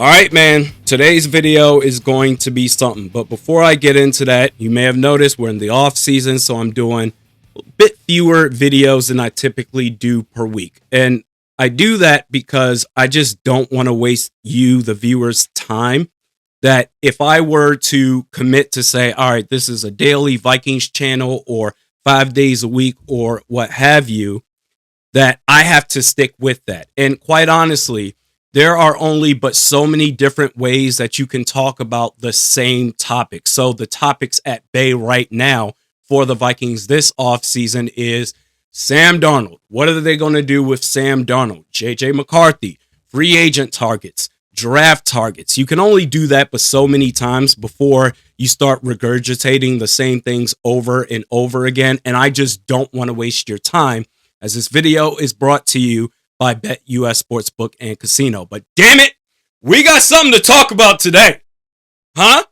All right, man. Today's video is going to be something. But before I get into that, you may have noticed we're in the off season, so I'm doing a bit fewer videos than I typically do per week. And I do that because I just don't want to waste you, the viewers' time. That if I were to commit to say, all right, this is a daily Vikings channel or 5 days a week or what have you, that I have to stick with that. And quite honestly, there are only but so many different ways that you can talk about the same topic. So the topics at bay right now for the Vikings this offseason is Sam Darnold. What are they going to do with Sam Darnold? JJ McCarthy, free agent targets, draft targets. You can only do that but so many times before you start regurgitating the same things over and over again. And I just don't want to waste your time, as this video is brought to you by BetUS Sportsbook and Casino. But damn it, we got something to talk about today. Huh?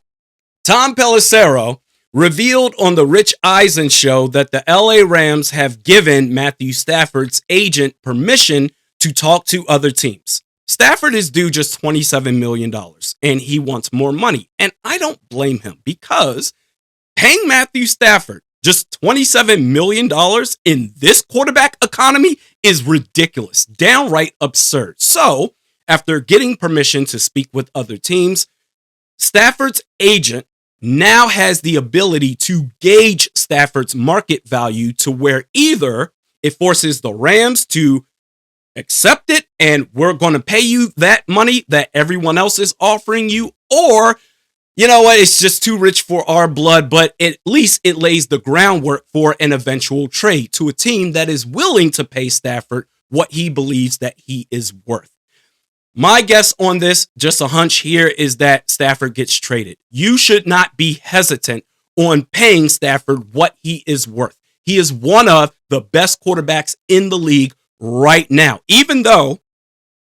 Tom Pelissero revealed on the Rich Eisen show that the LA Rams have given Matthew Stafford's agent permission to talk to other teams. Stafford is due just $27 million, and he wants more money. And I don't blame him, because paying Matthew Stafford just $27 million in this quarterback economy is ridiculous, downright absurd. So, after getting permission to speak with other teams, Stafford's agent now has the ability to gauge Stafford's market value to where either it forces the Rams to accept it and we're going to pay you that money that everyone else is offering you, or you know what, it's just too rich for our blood, but at least it lays the groundwork for an eventual trade to a team that is willing to pay Stafford what he believes that he is worth. My guess on this, just a hunch here, is that Stafford gets traded. You should not be hesitant on paying Stafford what he is worth. He is one of the best quarterbacks in the league right now. Even though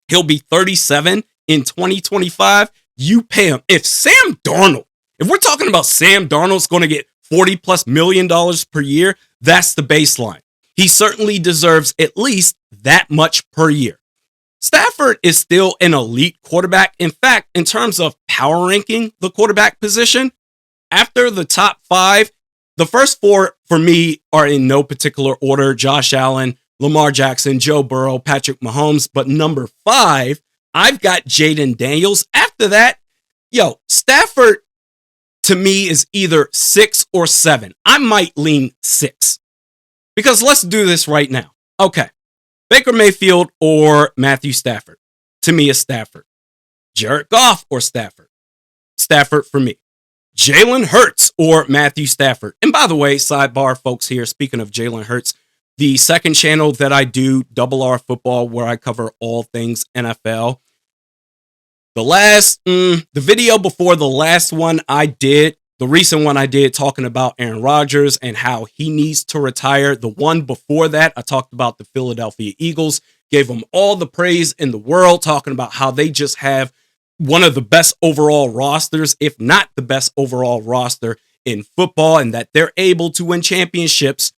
he'll be 37 in 2025, you pay him. If we're talking about Sam Darnold's going to get $40+ million per year, that's the baseline. He certainly deserves at least that much per year. Stafford is still an elite quarterback. In fact, in terms of power ranking the quarterback position, after the top 5, the first 4 for me are in no particular order: Josh Allen, Lamar Jackson, Joe Burrow, Patrick Mahomes. But number 5, I've got Jaden Daniels. After that, Stafford to me is either 6 or 7. I might lean 6. Because let's do this right now. Okay. Baker Mayfield or Matthew Stafford? To me, it's Stafford. Jared Goff or Stafford? Stafford for me. Jalen Hurts or Matthew Stafford? And by the way, sidebar folks here, speaking of Jalen Hurts, the second channel that I do, Double R Football, where I cover all things NFL. The video before the last one I did, the recent one I did talking about Aaron Rodgers and how he needs to retire. The one before that, I talked about the Philadelphia Eagles, gave them all the praise in the world, talking about how they just have one of the best overall rosters, if not the best overall roster in football, and that they're able to win championships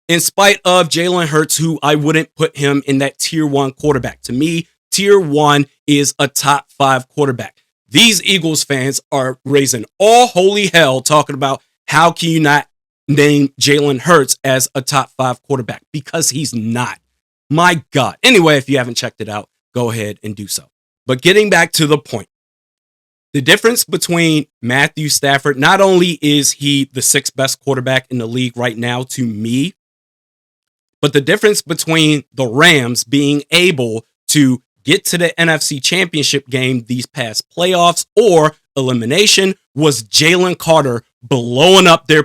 in spite of Jalen Hurts, who I wouldn't put him in that tier 1 quarterback. To me, tier 1 is a top 5 quarterback. These Eagles fans are raising all holy hell talking about how can you not name Jalen Hurts as a top 5 quarterback, because he's not. My God. Anyway, if you haven't checked it out, go ahead and do so. But getting back to the point, the difference between Matthew Stafford, not only is he the 6th best quarterback in the league right now to me, but the difference between the Rams being able to get to the NFC Championship game these past playoffs or elimination was Jalen Carter blowing up their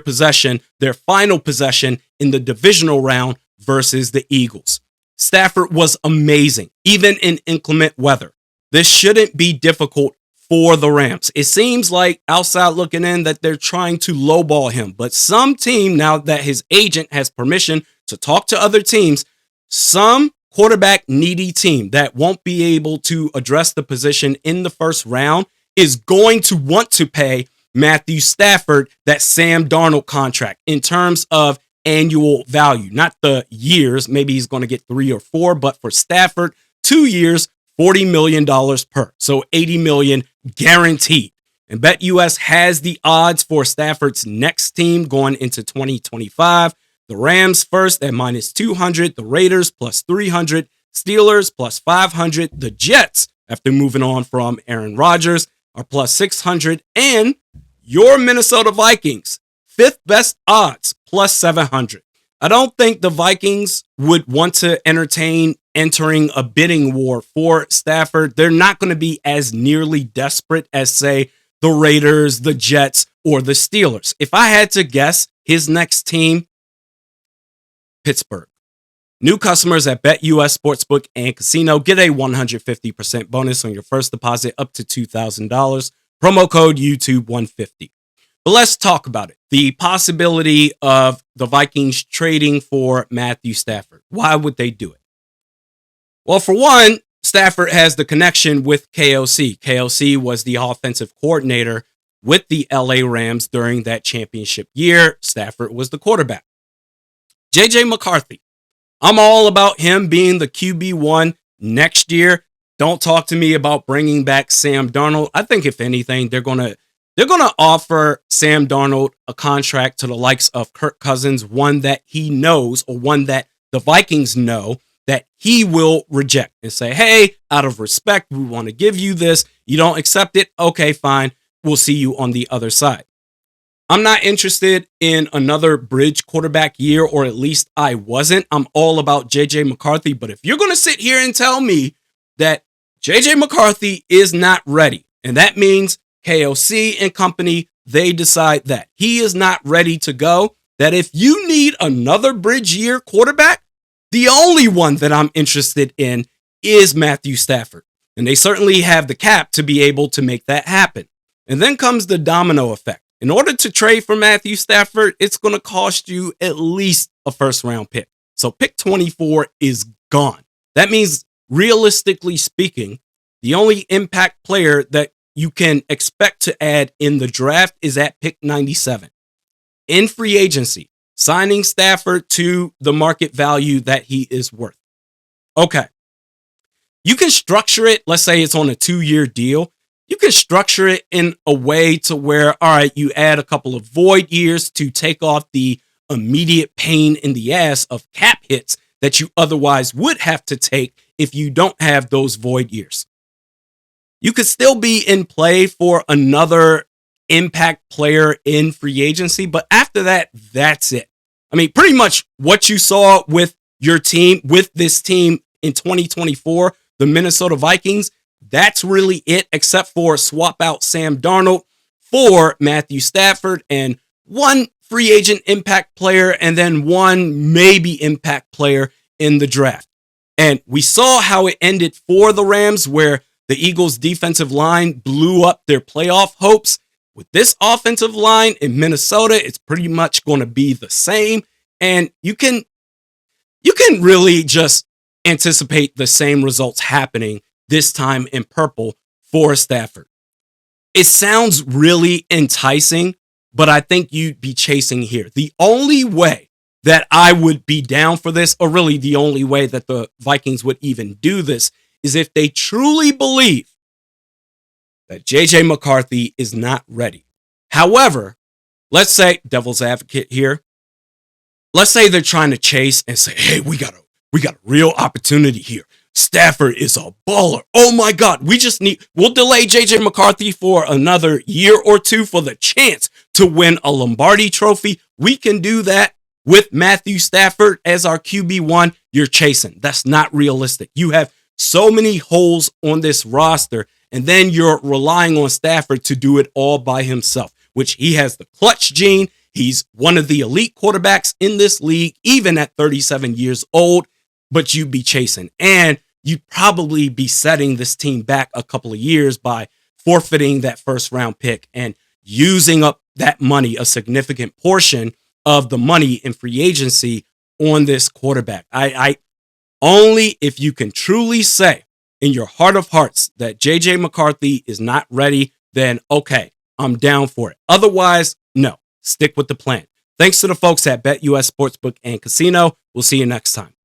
final possession in the divisional round versus the Eagles. Stafford was amazing, even in inclement weather. This shouldn't be difficult for the Rams. It seems like, outside looking in, that they're trying to lowball him, but some team, now that his agent has permission to talk to other teams, some quarterback needy team that won't be able to address the position in the first round is going to want to pay Matthew Stafford that Sam Darnold contract in terms of annual value, not the years. Maybe he's going to get 3 or 4, but for Stafford, 2 years, $40 million per. So $80 million guaranteed. And BetUS has the odds for Stafford's next team going into 2025. The Rams first at -200, the Raiders +300, Steelers +500, the Jets, after moving on from Aaron Rodgers, are +600, and your Minnesota Vikings, fifth best odds, +700. I don't think the Vikings would want to entertain entering a bidding war for Stafford. They're not going to be as nearly desperate as, say, the Raiders, the Jets, or the Steelers. If I had to guess his next team, Pittsburgh. New customers at BetUS Sportsbook and Casino get a 150% bonus on your first deposit up to $2,000. Promo code YouTube150. But let's talk about it. The possibility of the Vikings trading for Matthew Stafford. Why would they do it? Well, for one, Stafford has the connection with KOC. KOC was the offensive coordinator with the LA Rams during that championship year. Stafford was the quarterback. JJ McCarthy. I'm all about him being the QB1 next year. Don't talk to me about bringing back Sam Darnold. I think if anything, they're going to offer Sam Darnold a contract to the likes of Kirk Cousins, one that he knows, or one that the Vikings know that he will reject and say, hey, out of respect, we want to give you this. You don't accept it? Okay, fine. We'll see you on the other side. I'm not interested in another bridge quarterback year, or at least I wasn't. I'm all about JJ McCarthy. But if you're going to sit here and tell me that JJ McCarthy is not ready, and that means KOC and company, they decide that he is not ready to go, that if you need another bridge year quarterback, the only one that I'm interested in is Matthew Stafford. And they certainly have the cap to be able to make that happen. And then comes the domino effect. In order to trade for Matthew Stafford, it's going to cost you at least a first-round pick. So pick 24 is gone. That means, realistically speaking, the only impact player that you can expect to add in the draft is at pick 97. In free agency, signing Stafford to the market value that he is worth. Okay. You can structure it. Let's say it's on a 2-year deal. You can structure it in a way to where, all right, you add a couple of void years to take off the immediate pain in the ass of cap hits that you otherwise would have to take if you don't have those void years. You could still be in play for another impact player in free agency, but after that, that's it. I mean, pretty much what you saw with your team, with this team in 2024, the Minnesota Vikings, that's really it, except for swap out Sam Darnold for Matthew Stafford and one free agent impact player and then one maybe impact player in the draft. And we saw how it ended for the Rams, where the Eagles' defensive line blew up their playoff hopes. With this offensive line in Minnesota, it's pretty much going to be the same. And you can really just anticipate the same results happening this time in purple for Stafford. It sounds really enticing, but I think you'd be chasing here. The only way that I would be down for this, or really the only way that the Vikings would even do this, is if they truly believe that JJ McCarthy is not ready. However, let's say, devil's advocate here, let's say they're trying to chase and say, hey, we got a real opportunity here. Stafford is a baller. Oh my God, we'll delay JJ McCarthy for another year or two for the chance to win a Lombardi trophy. We can do that with Matthew Stafford as our QB1. You're chasing. That's not realistic. You have so many holes on this roster, and then you're relying on Stafford to do it all by himself, which he has the clutch gene. He's one of the elite quarterbacks in this league, even at 37 years old, but you'd be chasing. And you'd probably be setting this team back a couple of years by forfeiting that first round pick and using up that money, a significant portion of the money in free agency on this quarterback. I only if you can truly say in your heart of hearts that JJ McCarthy is not ready, then okay, I'm down for it. Otherwise, no, stick with the plan. Thanks to the folks at BetUS Sportsbook and Casino. We'll see you next time.